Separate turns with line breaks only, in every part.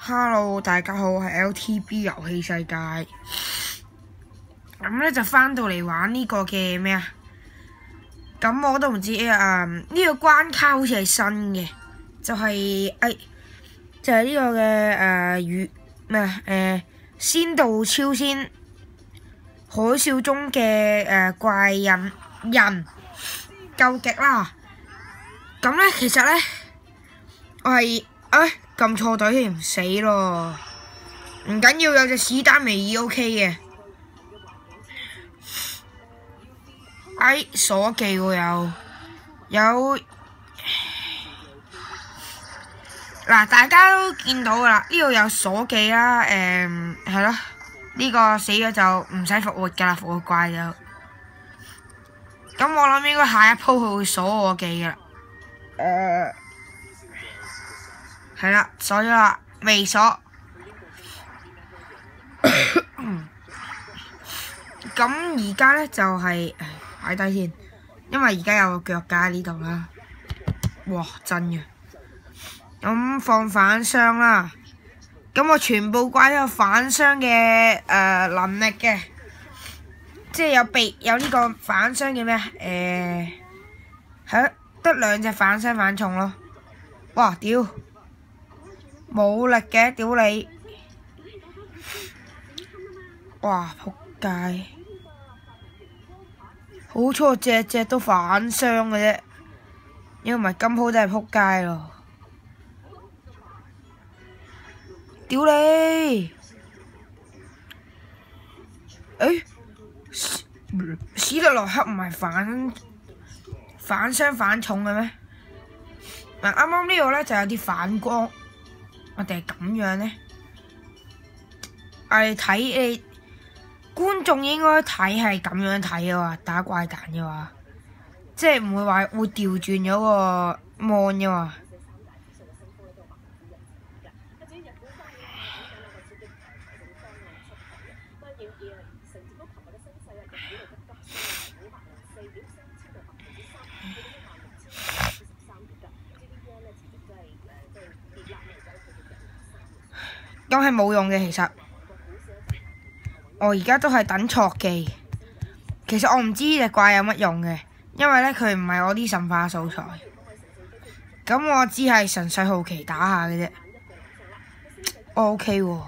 Hello， 大家好，我係 LTB 遊戲世界。咁咧就翻到嚟玩呢個嘅咩啊？咁我都唔知呢個關卡好似係新嘅，就係就係呢個嘅仙道超仙海嘯中嘅怪人究極啦。咁咧其實咧我係撳錯隊添，死咯！唔緊要，有隻史丹尼爾 OK 嘅。鎖技喎有嗱，大家都見到噶啦，呢度有鎖技啦，係咯，呢個死咗就唔使復活噶啦，復活怪就。咁我諗應該下一鋪佢會鎖我技噶啦。係啦，鎖咗啦，未鎖。咁而家咧就係擺低先，因為而家有個腳架喺呢度啦。哇，真嘅。咁放反傷啦。咁我全部怪都有反傷嘅能力嘅，即係有呢個反傷嘅咩？係咯，得兩隻反傷反重咯。哇，屌！冇力嘅，屌你！哇，仆街！好彩隻隻都反傷嘅啫，因為唔係今鋪真係仆街咯！屌你！史特洛克唔係反傷反重嘅咩？嗱，啱啱呢度咧就有啲反光。我哋係咁樣呢？你觀眾應該睇係咁樣睇嘅話，打怪彈嘅話，即係唔會話會調轉咗個 mon 嘅話。咁係冇用嘅，其實我而家都係等錯技。其實我唔知呢隻怪有乜用嘅，因為咧佢唔係我啲神化素材。咁我只係純粹好奇打下嘅啫。OK 喎，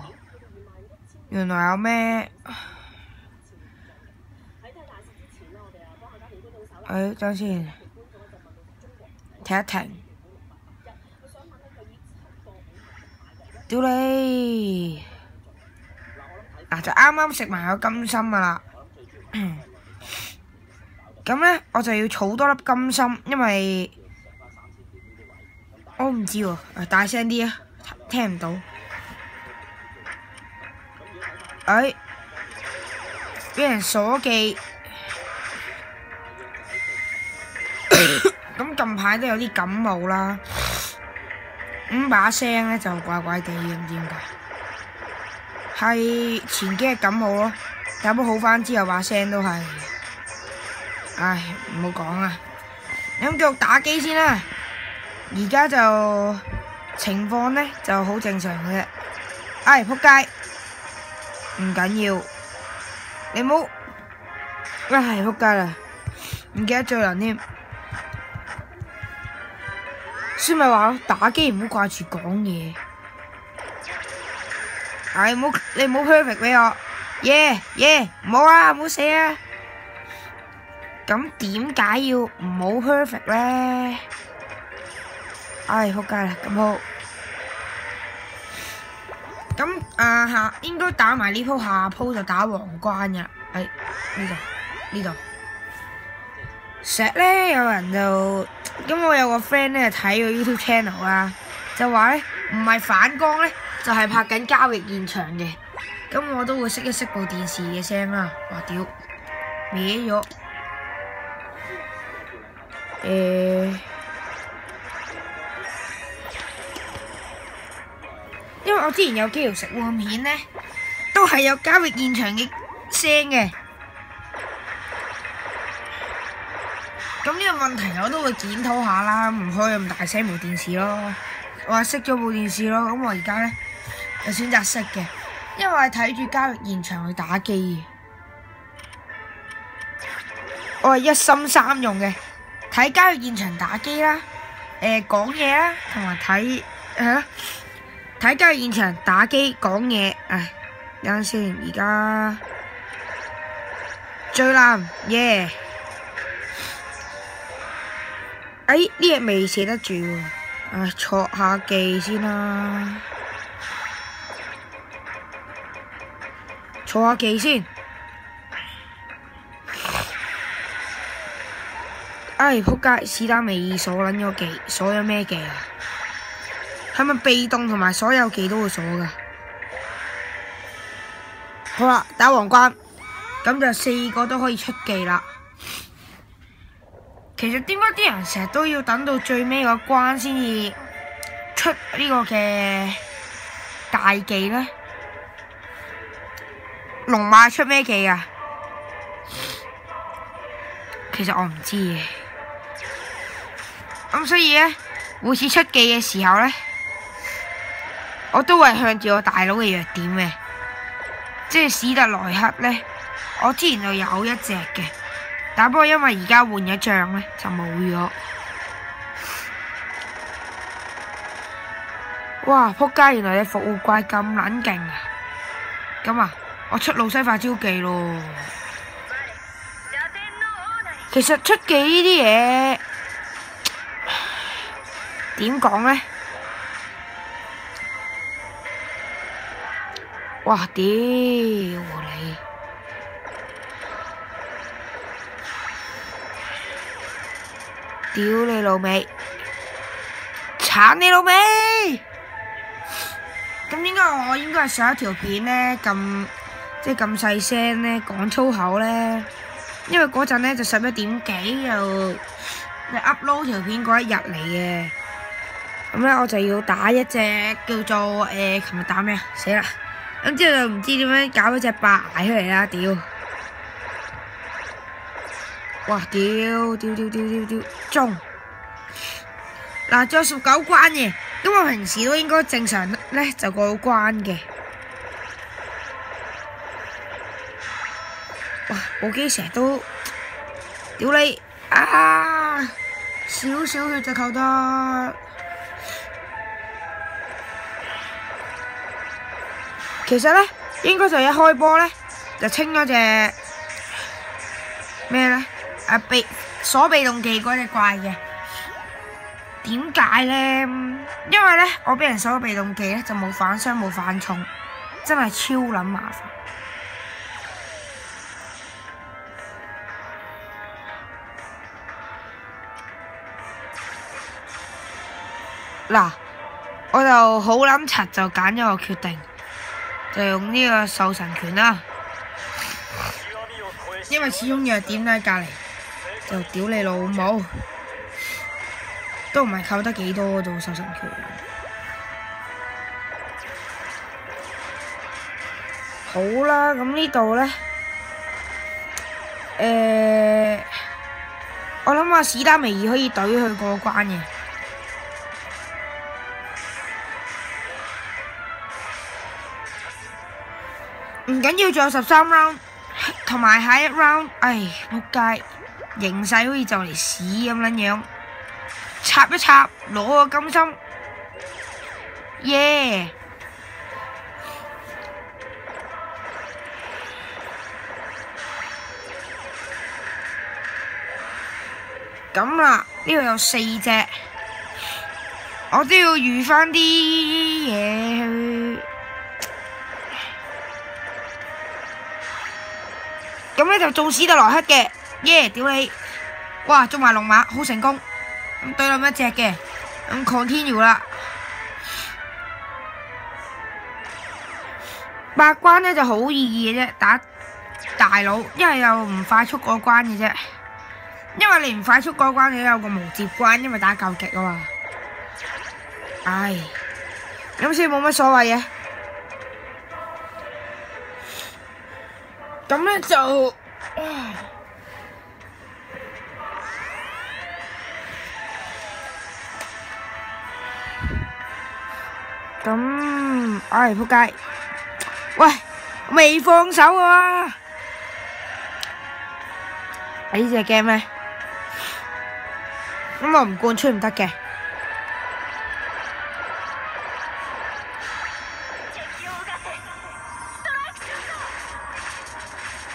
原來有咩？等先，停一停。屌你！嗱，就啱啱食埋個金心噶啦。咁咧，我就要儲多粒金心，因為我唔知喎。大聲啲啊，聽唔到。俾人鎖技。咁近排都有啲感冒啦。把聲咧就怪怪地嘅，唔知點解。係前幾日感冒咯，但係好翻之後把聲都係，唔好講啦。咁繼續打機先啦。而家就情況咧就好正常嘅啫。仆街，唔緊要，你冇，仆街啦，唔記得做人添。先咪話咯，打機唔好掛住講嘢。你唔好 perfect 俾我，唔好啊，唔好死啊！咁點解要唔好 perfect 咧？仆街啦，咁好。咁應該打埋呢鋪，下鋪就打皇關嘅。呢度。成日咧有人就。咁我有個 friend 咧睇個 YouTube channel 啦，就話咧唔係反光咧，就係拍緊交易現場嘅。咁我都會熄一熄部電視嘅聲啦。哇屌，歪咗。因為我之前有幾條食玩片咧，都係有交易現場嘅聲嘅。咁呢個問題我都會檢討下啦，唔開咁大聲部電視咯，我話熄咗部電視咯。咁我而家咧有選擇式嘅，因為我係睇住交易現場去打機嘅。我係一心三用嘅，睇交易現場打機啦，講嘢啦，同埋睇交易現場打機講嘢。唉，等陣先，而家最難耶！呢嘢未寫得住喎，唉，錯下記先啦，錯下記先。唉，仆街！史丹尼爾鎖撚咗技，鎖咗咩技啊？係咪被動同埋所有技都會鎖噶？好啦，打皇冠，咁就4個都可以出技啦。其實點解啲人成日都要等到最尾個關先至出呢個嘅大技呢？龍馬出咩技啊？其實我唔知嘅。咁所以呢，每次出技嘅時候呢，我都會向住我大佬嘅弱點嘅，即係史特萊克呢，我之前就有一隻嘅，但不過因為而家換咗將呢，就冇咗。哇！仆街！原來你復活怪咁撚勁啊！咁啊，我出路西法招技咯。其實出技呢啲嘢點講呢？哇！屌你！屌你老味！鏟你老味！咁點解我應該係上一條片呢？即係咁細聲呢講粗口呢？因為嗰陣呢就11點幾又upload 條片嗰一日嚟嘅，咁呢我就要打一隻叫做琴日打咩啊？死啦！咁之後就唔知點樣搞咗隻白蟻出嚟啦！屌！哇！屌！中！嗱，仲有19關嘅，咁我平時都應該正常呢就過到關嘅。哇！部機成日都屌你啊！少少血就扣得。其實呢，應該就一開波呢，就清咗隻咩呢？鎖被動技嗰隻怪嘅。點解呢？因為呢，我俾人鎖咗被動技呢，就冇反傷冇反重，真係超撚麻煩。嗱，我就好撚柒就揀咗個決定，就用呢個獸神拳啦。因為始終弱點喺隔離，就屌你老母，都唔係扣得幾多做獸神拳。好啦，咁呢度呢，我諗阿史丹尼爾可以懟佢過關嘅。唔緊要，仲有13 round， 同埋下一 round， 唉，仆街，形勢好似就嚟屎咁撚樣，插一插，攞個金心，耶！咁啦，呢度有4隻，我都要預返啲嘢去。咁呢就中史特萊克嘅，耶！屌你，哇中埋龍馬，好成功。咁對冧一隻嘅，咁 continue 啦。8關呢就好易嘅啫，打大佬，因為又唔快速過關嘅啫。因為你唔快速過關，你有個無接關，因為打究極啊嘛。唉，咁所以冇乜所謂嘅。咁呢就，咁，唉，仆街！喂，未放手啊！呢隻 game 咩？咁我唔貫穿唔得嘅。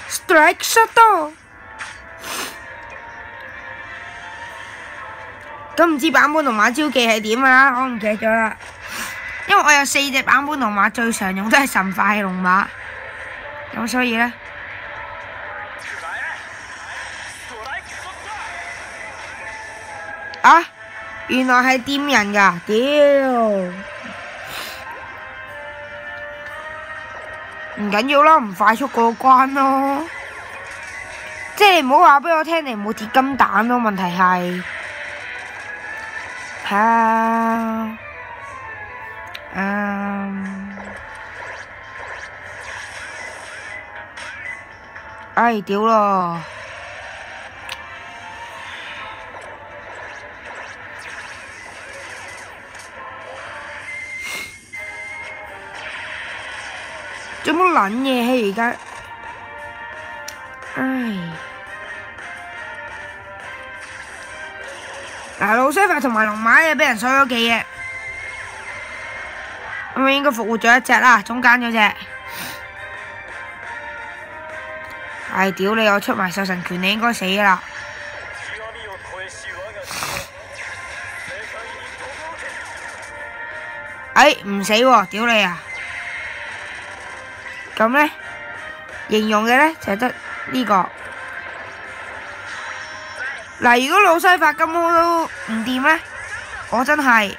Strike shot 咁唔知版本龍馬招技係點啊？我唔記得咗啦，因為我有4隻版本龍馬，最常用都係神快嘅龍馬，咁所以呢，啊，原來係掂人㗎，屌！唔緊要啦，唔快速過關咯。即係你唔好話俾我聽，你冇鐵金蛋咯。問題係，唉，屌咯！做乜撚嘢而家？唉，嗱，路西法同埋龍馬咧，俾人鎖咗技嘅，咁啊應該復活咗一隻啦，中間嗰隻。唉，屌你！我出埋獸神拳，你應該死噶啦！唉，唔死喎！屌你啊！咁呢，形容嘅呢就係得呢個。嗱，如果老西法金毛都唔掂呢，我真係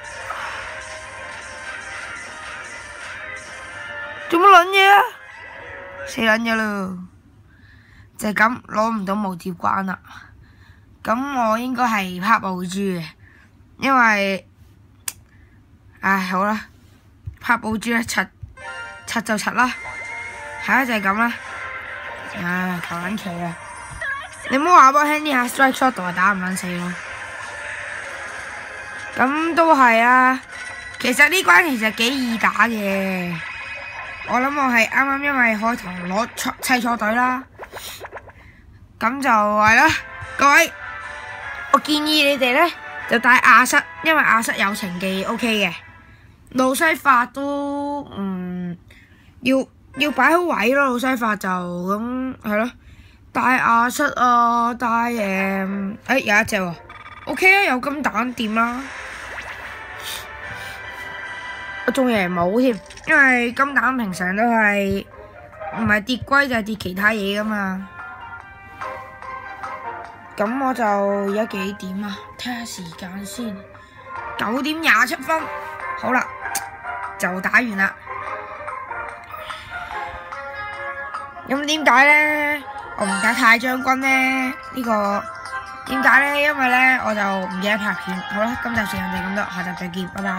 做乜撚嘢啊？死撚咗咯！就係咁攞唔到無接關啦。咁我應該係拍寶珠嘅，因為唉好啦，拍寶珠咧，柒就柒啦。係啊，就係咁啦。唉，求撚其啊！你唔好話俾我聽呢下 strike shot 係打唔撚死咯。咁都係啊。其實呢關其實幾易打嘅。我諗我係啱啱因為開頭攞砌錯隊啦。咁就係啦，各位，我建議你哋呢就帶亞瑟，因為亞瑟有情技 OK 嘅。路西法都要擺好位咯，路西法就咁係咯，帶亞瑟啊，帶有一隻喎 ，OK 啊，有金蛋掂啦。我仲以為冇添，因為金蛋平常都係唔係跌龜就係跌其他嘢噶嘛。咁我就而家幾點啊？睇下時間先，9點27分。好啦，就打完啦。咁點解呢？我唔打太將軍呢？呢個點解呢？因為呢，我就唔記得拍片。好啦，今集時間就咁多，下集再見，拜拜。